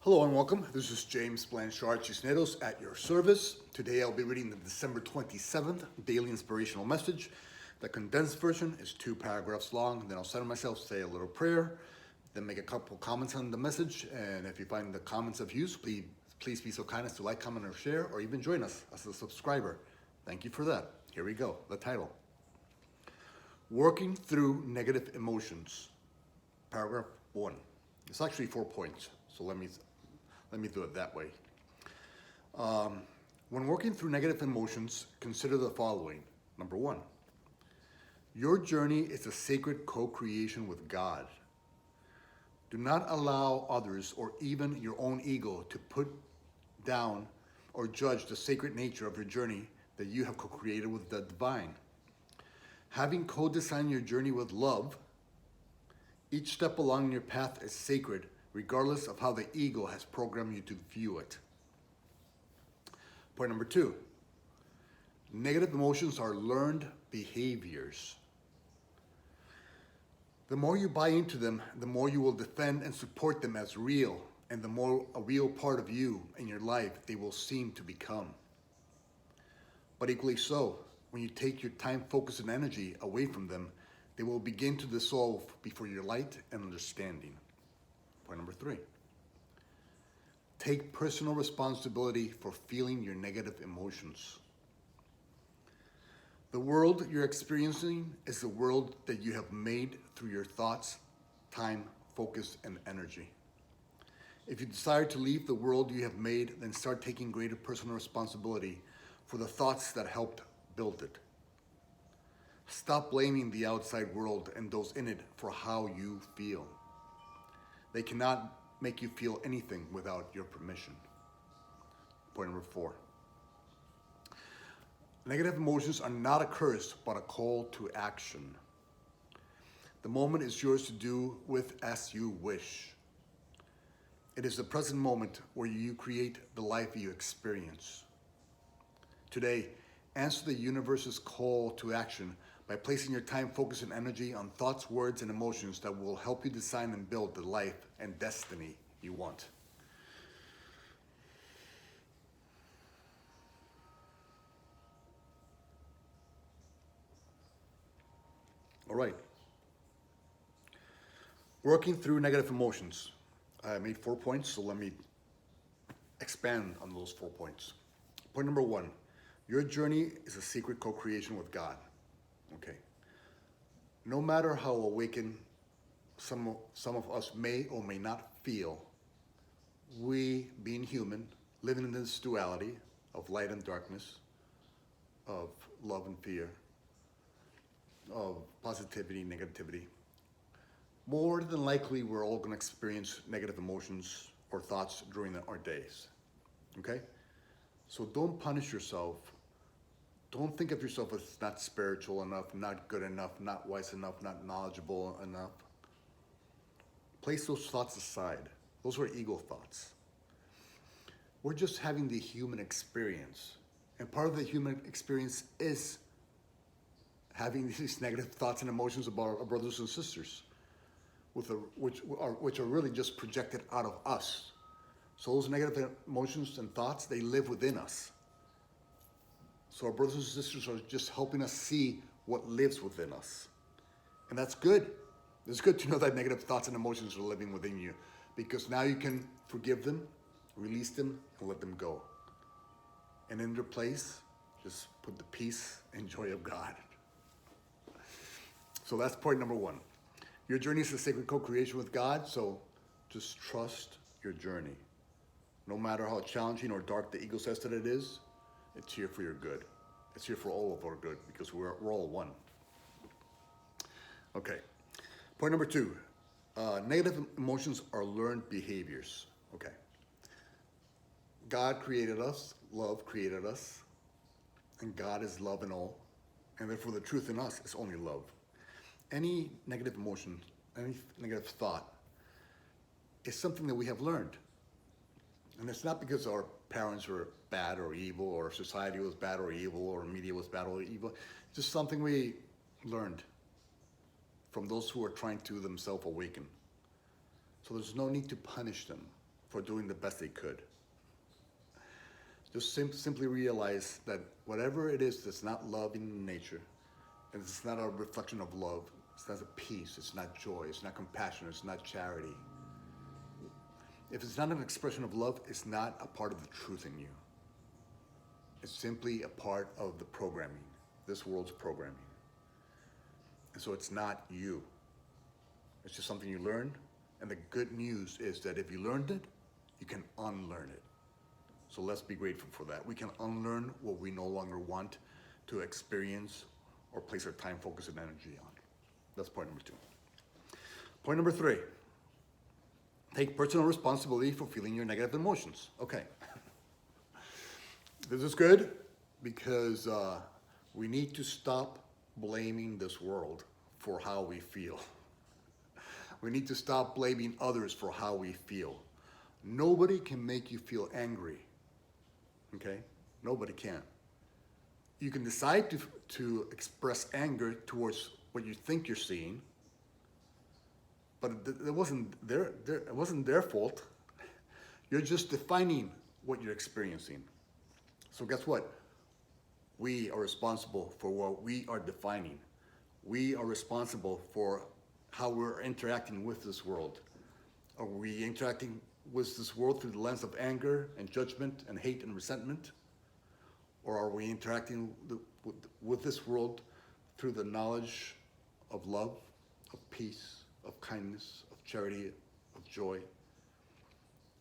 Hello and welcome. This is James Blanchard Cisneros at your service. Today I'll be reading the December 27th Daily Inspirational Message. The condensed version is 2 paragraphs long. Then I'll center myself, say a little prayer, then make a couple comments on the message. And if you find the comments of use, please be so kind as to like, comment, or share, or even join us as a subscriber. Thank you for that. Here we go. The title: Working Through Negative Emotions. Paragraph 1. It's actually 4 points, so let me do it that way. When working through negative emotions, consider the following. Number 1, your journey is a sacred co-creation with God. Do not allow others or even your own ego to put down or judge the sacred nature of your journey that you have co-created with the divine. Having co-designed your journey with love, each step along your path is sacred, regardless of how the ego has programmed you to view it. Point number 2, negative emotions are learned behaviors. The more you buy into them, the more you will defend and support them as real, and the more a real part of you in your life they will seem to become. But equally so, when you take your time, focus, and energy away from them, they will begin to dissolve before your light and understanding. Point number 3, take personal responsibility for feeling your negative emotions. The world you're experiencing is the world that you have made through your thoughts, time, focus, and energy. If you desire to leave the world you have made, then start taking greater personal responsibility for the thoughts that helped build it. Stop blaming the outside world and those in it for how you feel. They cannot make you feel anything without your permission. Point number 4. Negative emotions are not a curse, but a call to action. The moment is yours to do with as you wish. It is the present moment where you create the life you experience. Today, answer the universe's call to action by placing your time, focus, and energy on thoughts, words, and emotions that will help you design and build the life and destiny you want. All right. Working through negative emotions. I made 4 points, so let me expand on those 4 points. Point number 1, your journey is a secret co-creation with God. Okay. No matter how awakened some of us may or may not feel, we, being human, living in this duality of light and darkness, of love and fear, of positivity, negativity, more than likely we're all going to experience negative emotions or thoughts during our days. Okay? So don't punish yourself. Don't think of yourself as not spiritual enough, not good enough, not wise enough, not knowledgeable enough. Place those thoughts aside. Those were ego thoughts. We're just having the human experience. And part of the human experience is having these negative thoughts and emotions about our brothers and sisters, which are really just projected out of us. So those negative emotions and thoughts, they live within us. So our brothers and sisters are just helping us see what lives within us. And that's good. It's good to know that negative thoughts and emotions are living within you, because now you can forgive them, release them, and let them go. And in their place, just put the peace and joy of God. So that's point number 1. Your journey is a sacred co-creation with God, so just trust your journey. No matter how challenging or dark the ego says that it is, it's here for your good. It's here for all of our good, because we're all one. Okay. Point number 2. Negative emotions are learned behaviors. Okay. God created us, love created us, and God is love in all, and therefore the truth in us is only love. Any negative emotion, any negative thought is something that we have learned. And it's not because our parents were bad or evil, or society was bad or evil, or media was bad or evil. It's just something we learned from those who are trying to themselves awaken. So there's no need to punish them. for doing the best they could. Just simply realize that whatever it is that's not love in nature, and it's not a reflection of love, it's not a peace, it's not joy, it's not compassion, it's not charity. If it's not an expression of love, it's not a part of the truth in you. It's simply a part of the programming, this world's programming. And so it's not you. It's just something you learn. And the good news is that if you learned it, you can unlearn it. So let's be grateful for that. We can unlearn what we no longer want to experience or place our time, focus, and energy on. That's point number 2. Point number 3. Take personal responsibility for feeling your negative emotions. Okay. This is good because we need to stop blaming this world for how we feel. We need to stop blaming others for how we feel. Nobody can make you feel angry. Okay? Nobody can. You can decide to express anger towards what you think you're seeing, but it wasn't their fault. You're just defining what you're experiencing. So guess what? We are responsible for what we are defining. We are responsible for how we're interacting with this world. Are we interacting with this world through the lens of anger and judgment and hate and resentment? Or are we interacting with this world through the knowledge of love, of peace, of kindness, of charity, of joy?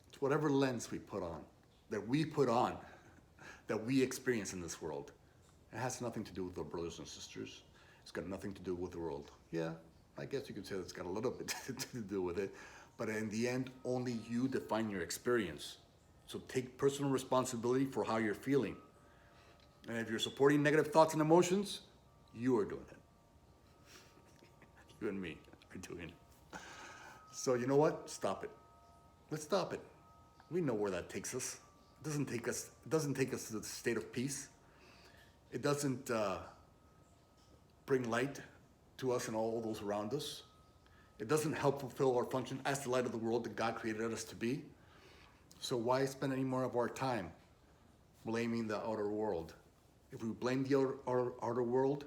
It's whatever lens we put on, that we experience in this world. It has nothing to do with our brothers and sisters. It's got nothing to do with the world. Yeah, I guess you could say it's got a little bit to do with it, but in the end, only you define your experience. So take personal responsibility for how you're feeling. And if you're supporting negative thoughts and emotions, you are doing it. You and me are doing it. So you know what? Stop it. Let's stop it. We know where that takes us. It doesn't take us to the state of peace. It doesn't bring light to us and all those around us. It doesn't help fulfill our function as the light of the world that God created us to be. So why spend any more of our time blaming the outer world? If we blame the outer world,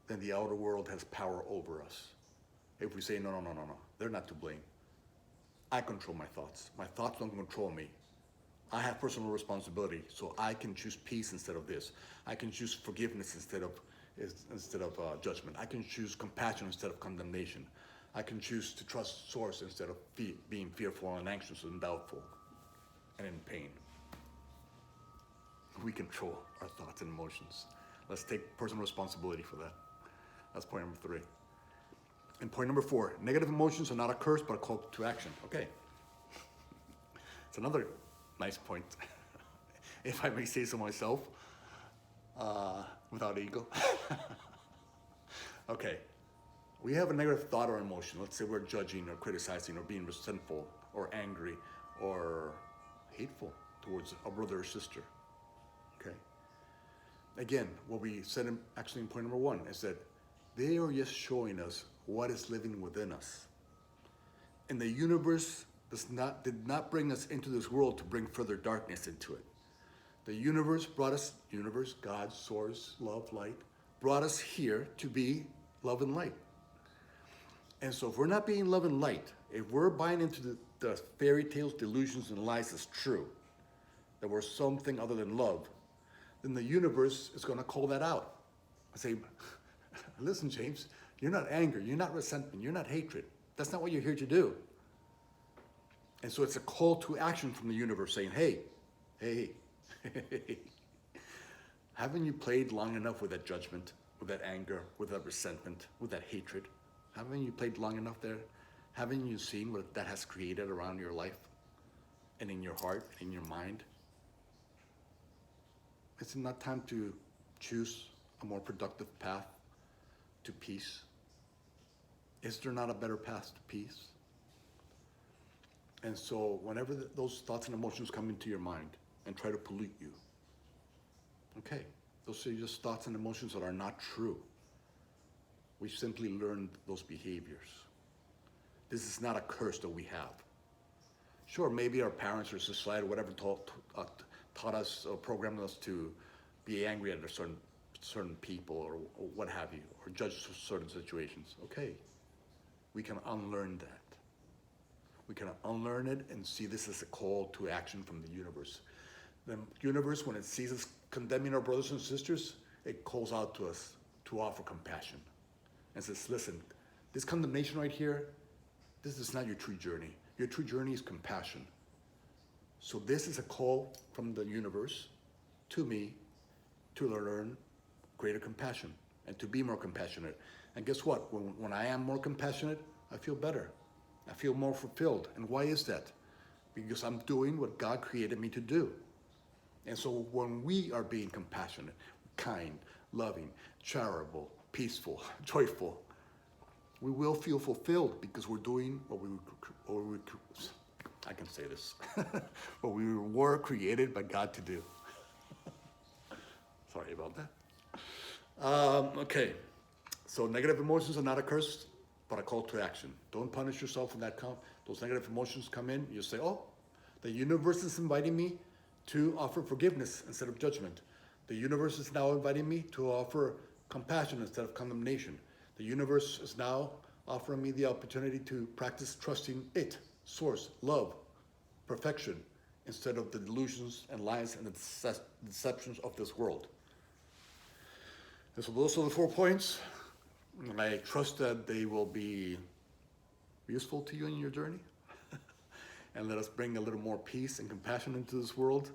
then the outer world has power over us. If we say, no, they're not to blame. I control my thoughts. My thoughts don't control me. I have personal responsibility, so I can choose peace instead of this. I can choose forgiveness instead of judgment. I can choose compassion instead of condemnation. I can choose to trust Source instead of being fearful and anxious and doubtful and in pain. We control our thoughts and emotions. Let's take personal responsibility for that. That's point number 3. And point number 4, negative emotions are not a curse, but a call to action. Okay. It's another nice point, if I may say so myself, without ego. Okay. We have a negative thought or emotion. Let's say we're judging or criticizing or being resentful or angry or hateful towards a brother or sister. Okay. Again, what we said actually in point number 1 is that they are just showing us what is living within us. And the universe did not bring us into this world to bring further darkness into it. The universe, God, Source, love, light, brought us here to be love and light. And so if we're not being love and light, if we're buying into the fairy tales, delusions, and lies as true, that we're something other than love, then the universe is going to call that out. I say, listen, James, you're not anger, you're not resentment, you're not hatred. That's not what you're here to do. And so it's a call to action from the universe saying, hey, haven't you played long enough with that judgment, with that anger, with that resentment, with that hatred? Haven't you played long enough there? Haven't you seen what that has created around your life and in your heart, in your mind? Is it not time to choose a more productive path to peace? Is there not a better path to peace? And so whenever those thoughts and emotions come into your mind and try to pollute you, okay, those are just thoughts and emotions that are not true. We simply learned those behaviors. This is not a curse that we have. Sure, maybe our parents or society, whatever, taught us or programmed us to be angry at a certain people or what have you, or judge certain situations. Okay, we can unlearn that. We can unlearn it and see this as a call to action from the universe. The universe, when it sees us condemning our brothers and sisters, it calls out to us to offer compassion and says, listen, this condemnation right here, this is not your true journey. Your true journey is compassion. So this is a call from the universe to me to learn greater compassion and to be more compassionate. And guess what? When I am more compassionate, I feel better. I feel more fulfilled. And why is that? Because I'm doing what God created me to do. And so when we are being compassionate, kind, loving, charitable, peaceful, joyful, we will feel fulfilled because we're doing I can say this, what we were created by God to do. Sorry about that. Okay, so negative emotions are not a curse, but a call to action. Don't punish yourself when those negative emotions come in. You say, oh, the universe is inviting me to offer forgiveness instead of judgment. The universe is now inviting me to offer compassion instead of condemnation. The universe is now offering me the opportunity to practice trusting it, source, love, perfection, instead of the delusions and lies and the deceptions of this world. And so those are the 4 points. And I trust that they will be useful to you in your journey. And let us bring a little more peace and compassion into this world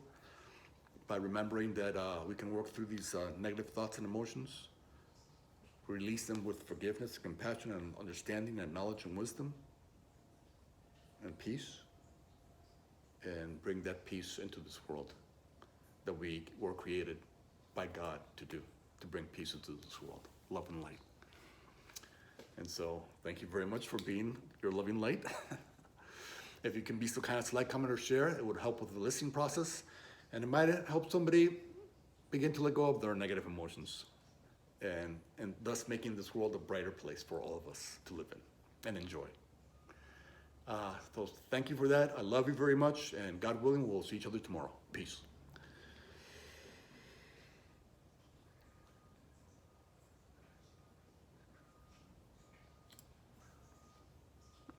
by remembering that we can work through these negative thoughts and emotions, release them with forgiveness, compassion, and understanding, and knowledge and wisdom, and peace, and bring that peace into this world that we were created by God to do, to bring peace into this world, love and light. And so thank you very much for being your loving light. If you can be so kind as to like, comment, or share, it would help with the listening process, and it might help somebody begin to let go of their negative emotions, and thus making this world a brighter place for all of us to live in and enjoy. So thank you for that. I love you very much, and God willing, we'll see each other tomorrow. Peace.